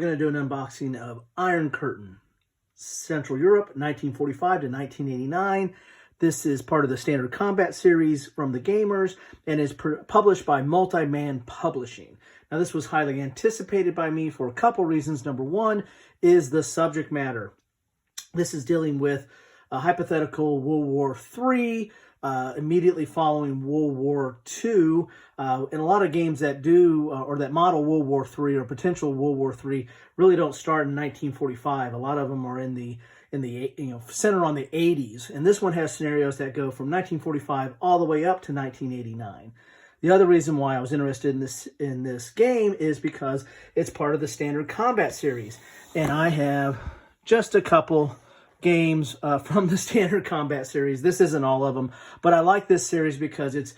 going to do an unboxing of Iron Curtain, Central Europe, 1945 to 1989. This is part of the Standard Combat series from the gamers and is published by Multi-Man Publishing. Now, this was highly anticipated by me for a couple reasons. Number one is the subject matter. This is dealing with a hypothetical World War III, immediately following World War II. And a lot of games that do, or that model World War III or potential World War III really don't start in 1945. A lot of them are in the center on the 80s. And this one has scenarios that go from 1945 all the way up to 1989. The other reason why I was interested in this game is because it's part of the Standard Combat series. And I have just a couple games from the Standard Combat series. This isn't all of them, but I like this series because it's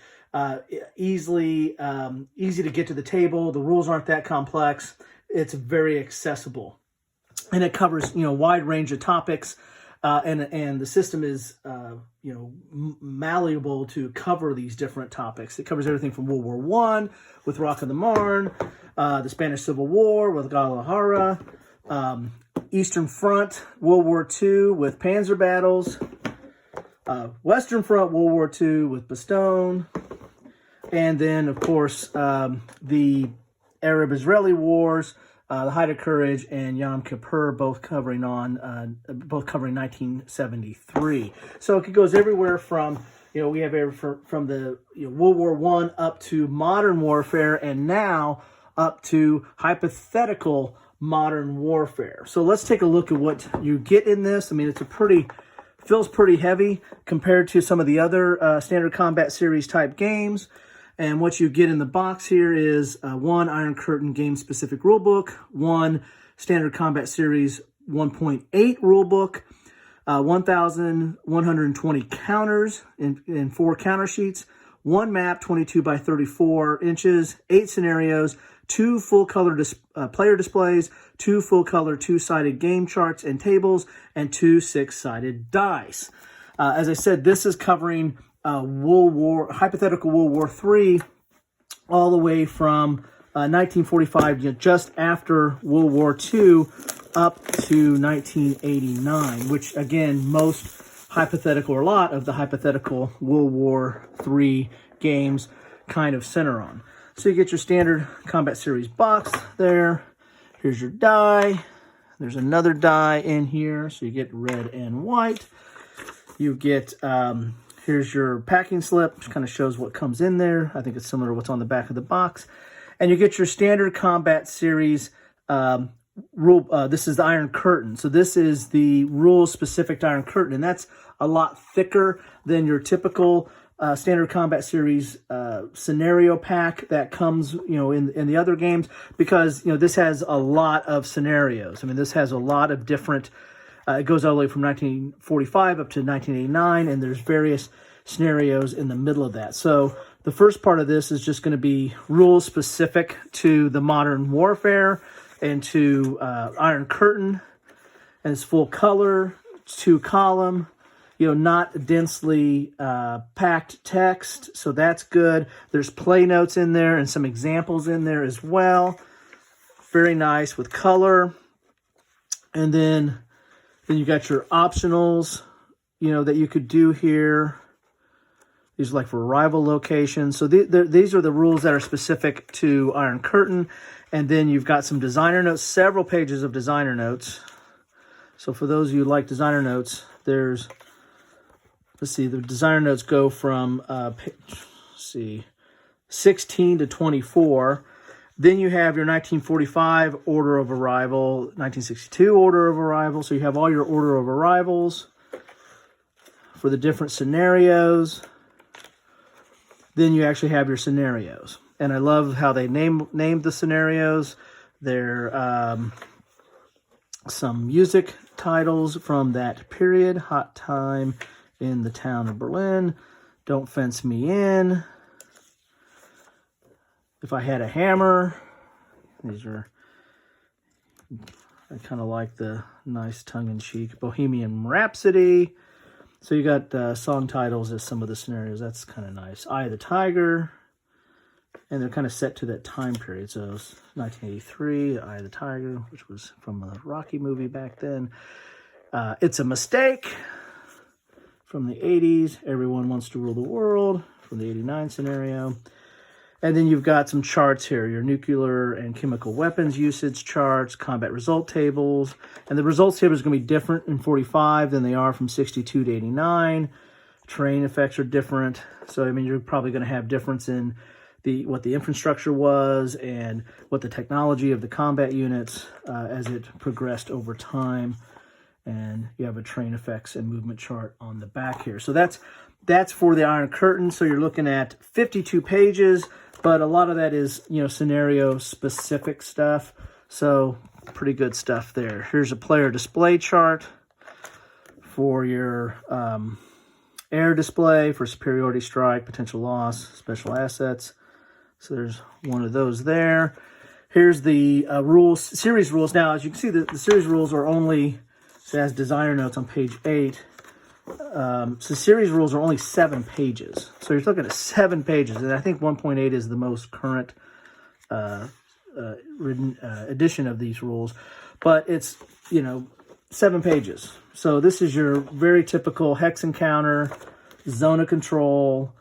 easy to get to the table. The rules aren't that complex. It's very accessible, and it covers a wide range of topics. And the system is malleable to cover these different topics. It covers everything from World War I with Rock of the Marne, the Spanish Civil War with Guadalajara, Eastern Front, World War II with Panzer battles, Western Front, World War II with Bastogne, and then, of course, the Arab-Israeli Wars, the Height of Courage, and Yom Kippur, both covering 1973. So it goes everywhere from, we have from the World War I up to modern warfare, and now up to hypothetical modern warfare. So let's take a look at what you get in this. I mean, feels pretty heavy compared to some of the other Standard Combat series type games. And what you get in the box here is one Iron Curtain game-specific rulebook, one Standard Combat Series 1.8 rulebook, 1,120 counters in 4 counter sheets, one map 22 by 34 inches, 8 scenarios, 2 full-color player displays, 2 full-color 2-sided game charts and tables, and 2 6-sided dice. As I said, this is covering hypothetical World War III, all the way from 1945, just after World War II, up to 1989, which again, most hypothetical, or a lot of the hypothetical World War III games kind of center on. So you get your Standard Combat Series box there. Here's your die. There's another die in here, so you get red and white. You get here's your packing slip, which kind of shows what comes in there. I think it's similar to what's on the back of the box. And you get your Standard Combat Series rule. This is the Iron Curtain. So this is the rules-specific to Iron Curtain, and that's a lot thicker than your typical Standard Combat Series scenario pack that comes, in the other games, because, this has a lot of scenarios. I mean, this has a lot of different. It goes all the way from 1945 up to 1989, and there's various scenarios in the middle of that. So the first part of this is just going to be rules specific to the modern warfare and to Iron Curtain, and it's full color, 2-column, not densely packed text, so that's good. There's play notes in there and some examples in there as well. Very nice with color. And then you got your optionals, that you could do here. These are like for arrival locations. So these are the rules that are specific to Iron Curtain. And then you've got some designer notes, several pages of designer notes. So for those of you who like designer notes, let's see, the designer notes go from, 16 to 24. Then you have your 1945 order of arrival, 1962 order of arrival. So you have all your order of arrivals for the different scenarios. Then you actually have your scenarios. And I love how they named the scenarios. They're some music titles from that period. Hot Time in the Town of Berlin. Don't Fence Me In. If I Had a Hammer. These are, I kind of like the nice tongue-in-cheek. Bohemian Rhapsody. So you got song titles as some of the scenarios. That's kind of nice. Eye of the Tiger. And they're kind of set to that time period. So it's 1983, Eye of the Tiger, which was from a Rocky movie back then. It's a Mistake from the 80s. Everyone Wants to Rule the World from the 89 scenario. And then you've got some charts here, your nuclear and chemical weapons usage charts, combat result tables. And the results table is going to be different in 45 than they are from 62 to 89. Terrain effects are different. So, I mean, you're probably going to have difference in what the infrastructure was and what the technology of the combat units as it progressed over time. And you have a terrain effects and movement chart on the back here. So that's for the Iron Curtain. So you're looking at 52 pages, but a lot of that is, you know, scenario specific stuff. So pretty good stuff there. Here's a player display chart for your air display for superiority strike, potential loss, special assets. So there's one of those there. Here's the series rules. Now, as you can see, the series rules are only, it has designer notes on page 8. So series rules are only 7 pages. So you're looking at 7 pages. And I think 1.8 is the most current edition of these rules. But it's, you know, 7 pages. So this is your very typical hex encounter, zone of control,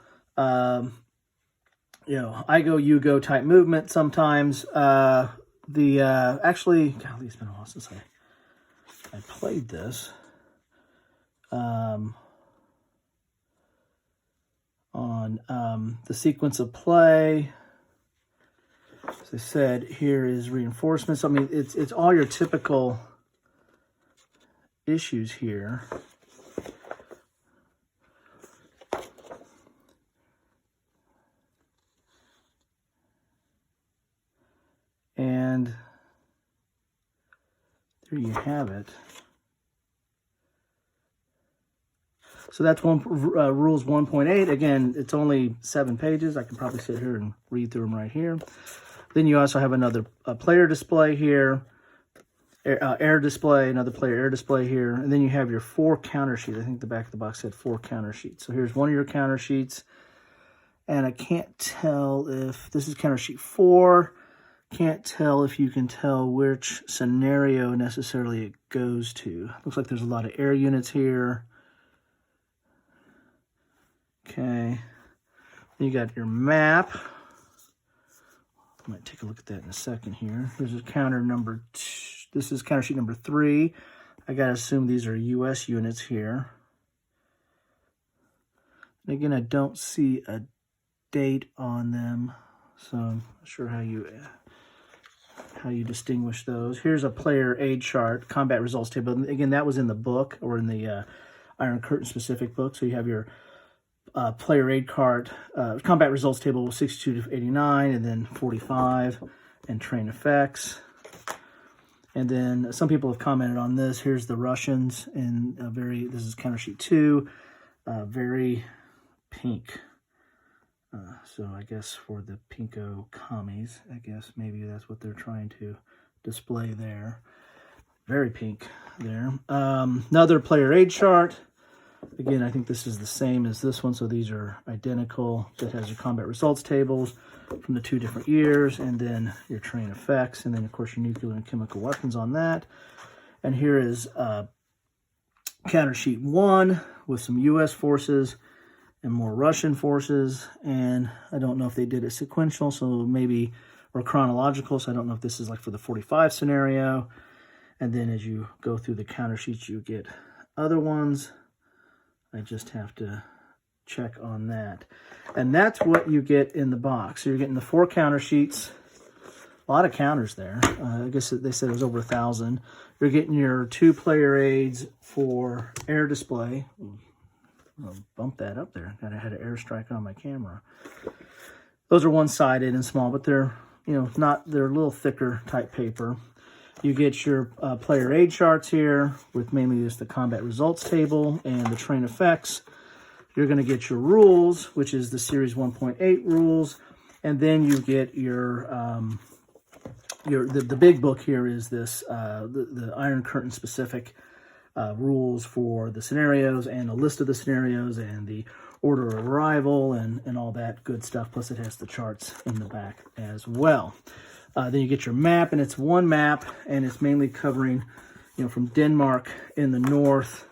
you know, I go, you go type movement sometimes. Actually, golly, it's been a while since I played this. On the sequence of play, as I said, here is reinforcements. I mean, it's all your typical issues here. And there you have it. So that's rules 1.8. Again, it's only 7 pages. I can probably sit here and read through them right here. Then you also have another player display here, air display, another player air display here. And then you have your 4 counter sheets. I think the back of the box said 4 counter sheets. So here's one of your counter sheets. And I can't tell if this is counter sheet 4. Can't tell if you can tell which scenario necessarily it goes to. Looks like there's a lot of air units here. Okay. Then you got your map. I might take a look at that in a second here. Here's a counter number 2. This is counter sheet number 3. I gotta assume these are US units here. And again, I don't see a date on them, so I'm not sure how you distinguish those. Here's a player aid chart, combat results table. And again, that was in the book, or in the Iron Curtain specific book. So you have your player aid card, combat results table 62 to 89, and then 45, and terrain effects. And then some people have commented on this. Here's the Russians, and this is counter sheet 2, very pink. So I guess for the pinko commies, I guess maybe that's what they're trying to display there. Very pink there. Another player aid chart. Again, I think this is the same as this one, so these are identical. That has your combat results tables from the 2 different years, and then your terrain effects, and then of course your nuclear and chemical weapons on that. And here is counter sheet 1 with some U.S. forces and more Russian forces, and I don't know if they did it sequential, so maybe, or chronological, so I don't know if this is like for the 45 scenario. And then as you go through the counter sheets, you get other ones. I just have to check on that. And that's what you get in the box. So you're getting the 4 counter sheets, a lot of counters there. I guess they said it was over 1,000. You're getting your 2 player aids for air display. I'll bump that up there. I had an airstrike on my camera. Those are one-sided and small, but they're, you know, they're a little thicker type paper. You get your player aid charts here with mainly just the combat results table and the terrain effects. You're going to get your rules, which is the series 1.8 rules, and then you get your the big book here is this the Iron Curtain specific rules for the scenarios and a list of the scenarios and the order of arrival and all that good stuff. Plus it has the charts in the back as well. Then you get your map, and it's one map, and it's mainly covering, from Denmark in the north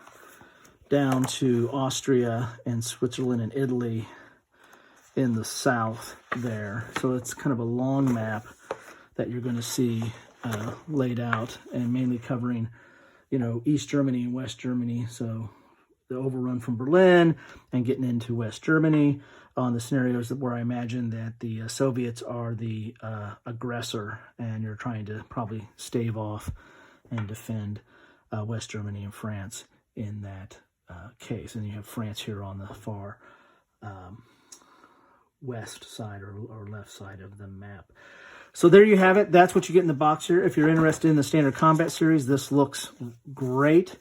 down to Austria and Switzerland and Italy in the south there. So it's kind of a long map that you're going to see laid out, and mainly covering, East Germany and West Germany. So the overrun from Berlin and getting into West Germany on the scenarios where I imagine that the Soviets are the aggressor, and you're trying to probably stave off and defend West Germany and France in that case. And you have France here on the far west side or left side of the map. So there you have it. That's what you get in the box here. If you're interested in the Standard Combat Series, this looks great.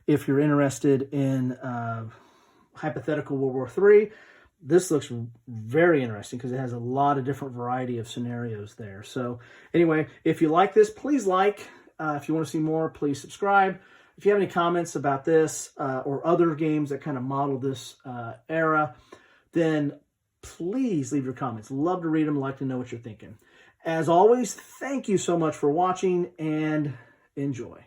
If you're interested in hypothetical World War III, this looks very interesting because it has a lot of different variety of scenarios there. So anyway, if you like this, please like. If you want to see more, please subscribe. If you have any comments about this or other games that kind of model this era, then please leave your comments. Love to read them. Like to know what you're thinking. As always, thank you so much for watching, and enjoy.